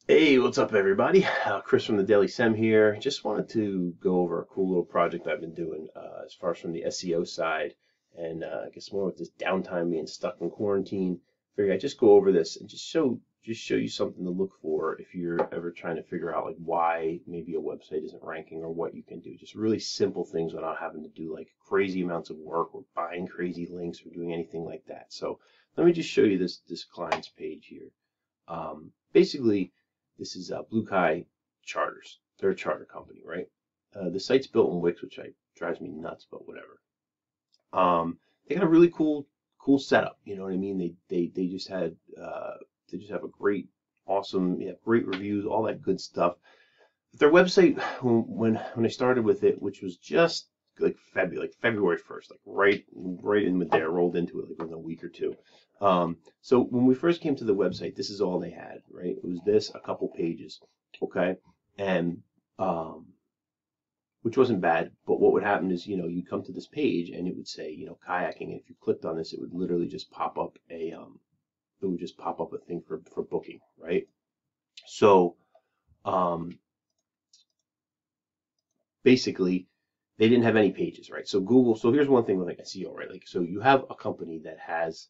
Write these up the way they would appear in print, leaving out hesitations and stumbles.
Hey, what's up, everybody? Chris from the Daily SEM here. Just wanted to go over a cool little project I've been doing as far as from the SEO side, and I guess more with this downtime being stuck in quarantine. Figure I'd just go over this and just show you something to look for if you're ever trying to figure out like why maybe a website isn't ranking or what you can do. Just really simple things without having to do like crazy amounts of work or buying crazy links or doing anything like that. So let me just show you this client's page here. Basically, this is Blue Kai Charters. They're a charter company, right? The site's built in Wix, which drives me nuts, but whatever. They got a really cool setup. You know what I mean? They just had they just have a awesome, yeah, great reviews, all that good stuff. Their website when I started with it, which was just like February 1st, like right in with there, rolled into it like within a week or two. So when we first came to the website, this is all they had, right? It was this, a couple pages, okay, and um, which wasn't bad. But what would happen is, you come to this page and it would say, kayaking. And if you clicked on this, it would literally just pop up it would just pop up a thing for booking, right? So um, basically they didn't have any pages, right? So Google, so here's one thing with like SEO, right? Like, so you have a company that has,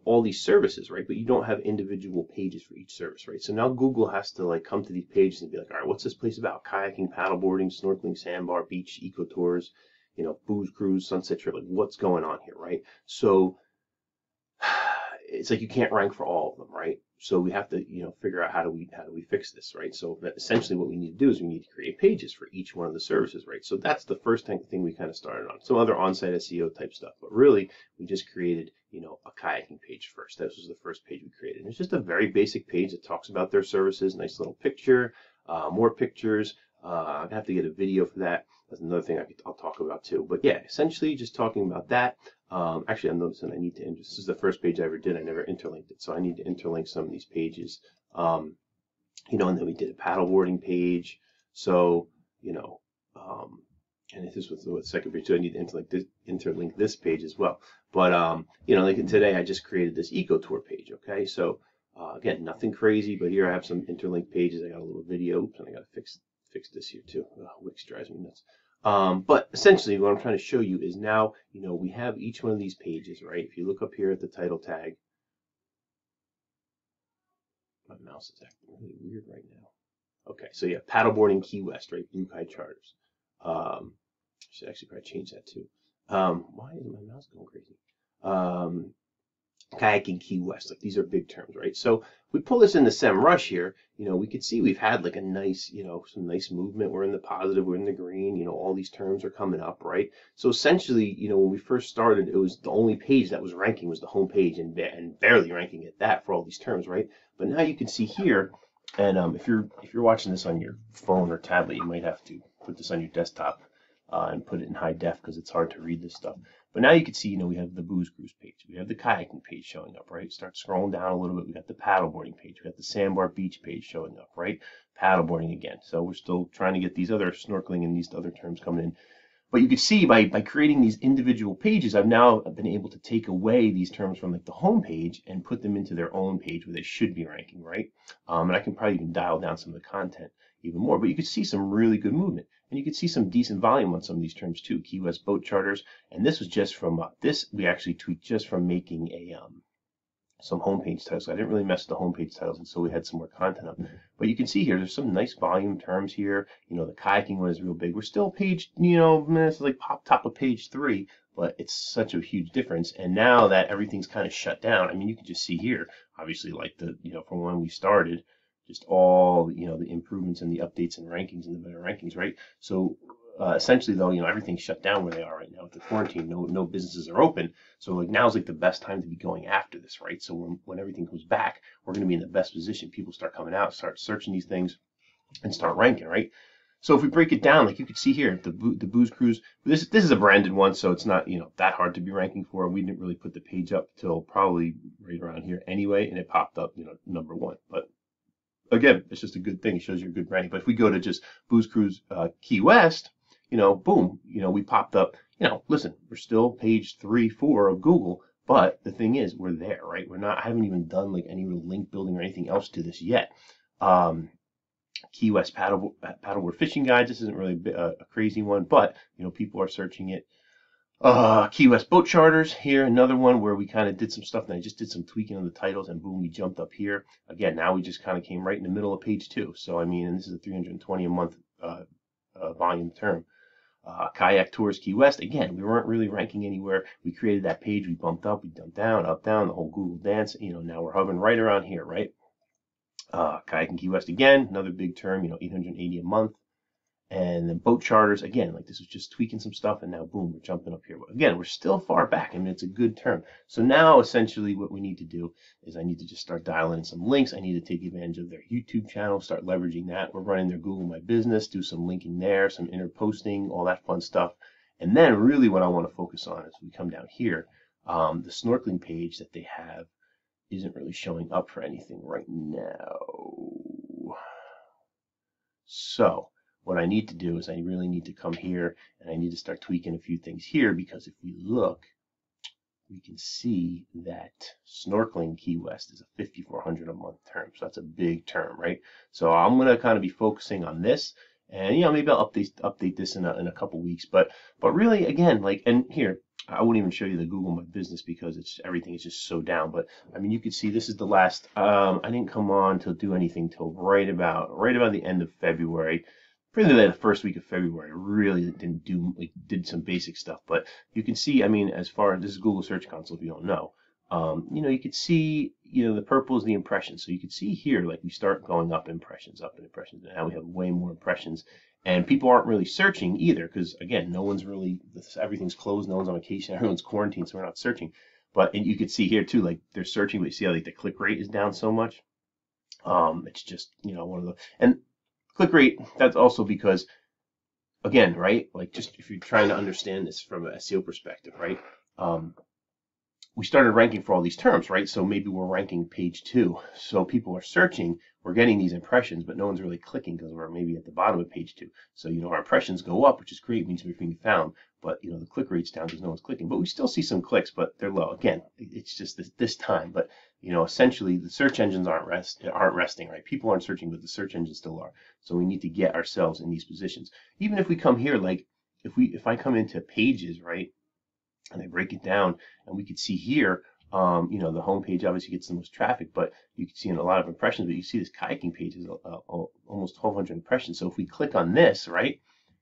all these services, right? But you don't have individual pages for each service, right? So now Google has to like come to these pages and be like, all right, what's this place about? Kayaking, paddleboarding, snorkeling, sandbar, beach, eco tours, booze cruise, sunset trip, like what's going on here, right? So it's like you can't rank for all of them, right? So we have to, figure out how do we fix this, right? So essentially what we need to do is we need to create pages for each one of the services, right? So that's the first thing we kind of started on. Some other on-site SEO type stuff, but really we just created, a kayaking page first. This was the first page we created. And it's just a very basic page that talks about their services, nice little picture, more pictures. I'd have to get a video for that. That's another thing I'll talk about too. But yeah, essentially just talking about that. Actually, I'm noticing I need to, this is the first page I ever did. I never interlinked it. So I need to interlink some of these pages. Um, and then we did a paddleboarding page. So, you know, um, and this was the second page, so I need to interlink this page as well. But, like today, I just created this eco tour page. Okay. So, again, nothing crazy, but here I have some interlinked pages. I got a little video. Oops, and I got to fix this here too. Wix drives me nuts. But essentially what I'm trying to show you is now, we have each one of these pages, right? If you look up here at the title tag, my mouse is acting really weird right now. Okay, so yeah, paddleboarding Key West, right? Blue Kite Charters. I should actually probably change that too. Why is my mouse going crazy? Um, Kayaking Key West. Like these are big terms, right? So we pull this into SEMrush here, we could see we've had like a nice, some nice movement. We're in the positive, we're in the green, all these terms are coming up, right? So essentially, when we first started, it was the only page that was ranking was the home page and barely ranking at that for all these terms, right? But now you can see here, and if you're watching this on your phone or tablet, you might have to put this on your desktop and put it in high def because it's hard to read this stuff. But now you can see, we have the booze cruise page. We have the kayaking page showing up, right? Start scrolling down a little bit. We got the paddleboarding page. We got the sandbar beach page showing up, right? Paddleboarding again. So we're still trying to get these other snorkeling and these other terms coming in. But you can see by creating these individual pages, I've now been able to take away these terms from like the home page and put them into their own page where they should be ranking, right? And I can probably even dial down some of the content even more. But you can see some really good movement. And you can see some decent volume on some of these terms too. Key West boat charters. And this was just from this we actually tweaked just from making a some homepage titles. I didn't really mess with the homepage titles until we had some more content up. But you can see here, there's some nice volume terms here. The kayaking one is real big. We're still page, it's like top of page 3, but it's such a huge difference. And now that everything's kind of shut down, I mean, you can just see here, obviously, like from when we started, just all, the improvements and the updates and rankings and the better rankings, right? So essentially though, everything's shut down where they are right now with the quarantine. No businesses are open. So like now's like the best time to be going after this, right? So when everything comes back, we're going to be in the best position. People start coming out, start searching these things, and start ranking, right? So if we break it down, like you can see here, the booze cruise. This is a branded one, so it's not that hard to be ranking for. We didn't really put the page up till probably right around here anyway, and it popped up number 1. But again, it's just a good thing. It shows you a good branding. But if we go to just booze cruise Key West, boom, we popped up. Listen, we're still page 3, 4 of Google, but the thing is, we're there, right? I haven't even done like any real link building or anything else to this yet. Key West paddleboard fishing guides. This isn't really a crazy one, but people are searching it. Key West boat charters here, another one where we kind of did some stuff, and I just did some tweaking on the titles, and boom, we jumped up here. Again, now we just kind of came right in the middle of page 2. So I mean, and this is a 320 a month volume term. Kayak Tours Key West. Again, we weren't really ranking anywhere. We created that page, we bumped up, we dumped down, up, down, the whole Google dance. Now we're hovering right around here, right? Kayak Key West again, another big term, 880 a month. And then boat charters, again, like this was just tweaking some stuff, and now boom, we're jumping up here. But again, we're still far back. I mean, it's a good term. So now essentially what we need to do is I need to just start dialing in some links. I need to take advantage of their YouTube channel, start leveraging that. We're running their Google My Business, do some linking there, some interposting, all that fun stuff. And then really what I want to focus on is we come down here, the snorkeling page that they have isn't really showing up for anything right now. So what I need to do is I really need to come here and I need to start tweaking a few things here, because if we look, we can see that snorkeling Key West is a $5,400 a month term. So that's a big term, right? So I'm going to kind of be focusing on this, and maybe I'll update this in a couple weeks. But really, again, like, and here I wouldn't even show you the Google My Business because everything is just so down. But I mean, you can see this is the last. I didn't come on to do anything till right about the end of February. Really, the first week of February, I really didn't do, did some basic stuff. But you can see, I mean, as far as this is Google Search Console, if you don't know, you could see, the purple is the impressions. So you can see here, like we start going up impressions, and now we have way more impressions. And people aren't really searching either, because again, no one's really, everything's closed, no one's on vacation, everyone's quarantined, so we're not searching. And you can see here too, like they're searching, but you see how like the click rate is down so much. It's just, one of the, and click rate, that's also because, again, right, like just if you're trying to understand this from an SEO perspective, right, we started ranking for all these terms, right? So maybe we're ranking page 2. So people are searching, we're getting these impressions, but no one's really clicking because we're maybe at the bottom of page 2. So, our impressions go up, which is great, means we're being found, but, the click rate's down because no one's clicking. But we still see some clicks, but they're low. Again, it's just this time. But, essentially the search engines aren't resting, right? People aren't searching, but the search engines still are. So we need to get ourselves in these positions. Even if we come here, like if I come into pages, right, and I break it down, and we could see here, the home page obviously gets the most traffic, but you can see in a lot of impressions. But you see this kayaking page is almost 1,200 impressions. So if we click on this, right,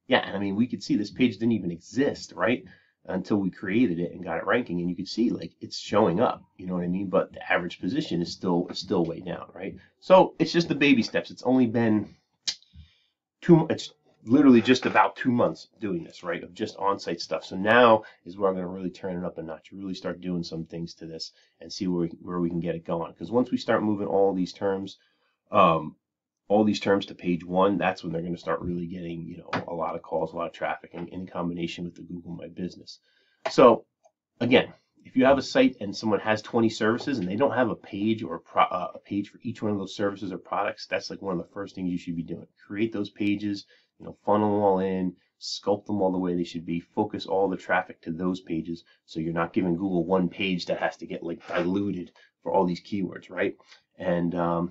yeah, I mean, we could see this page didn't even exist, right, until we created it and got it ranking. And you could see like it's showing up, you know what I mean? But the average position is still way down, right? So it's just the baby steps. It's only been it's literally just about 2 months doing this, right, of just on-site stuff. So now is where I'm going to really turn it up a notch, really start doing some things to this and see where we can get it going. Because once we start moving all these terms to page 1, that's when they're going to start really getting, a lot of calls, a lot of traffic, and in combination with the Google My Business. So again, if you have a site and someone has 20 services and they don't have a page or a page for each one of those services or products, that's like one of the first things you should be doing. Create those pages, funnel them all in, sculpt them all the way they should be, focus all the traffic to those pages, so you're not giving Google one page that has to get like diluted for all these keywords, right? And I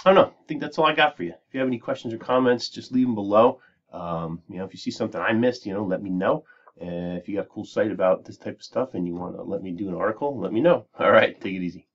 don't know, I think that's all I got for you. If you have any questions or comments, just leave them below. If you see something I missed, let me know. And if you got a cool site about this type of stuff and you want to let me do an article, let me know. All right, take it easy.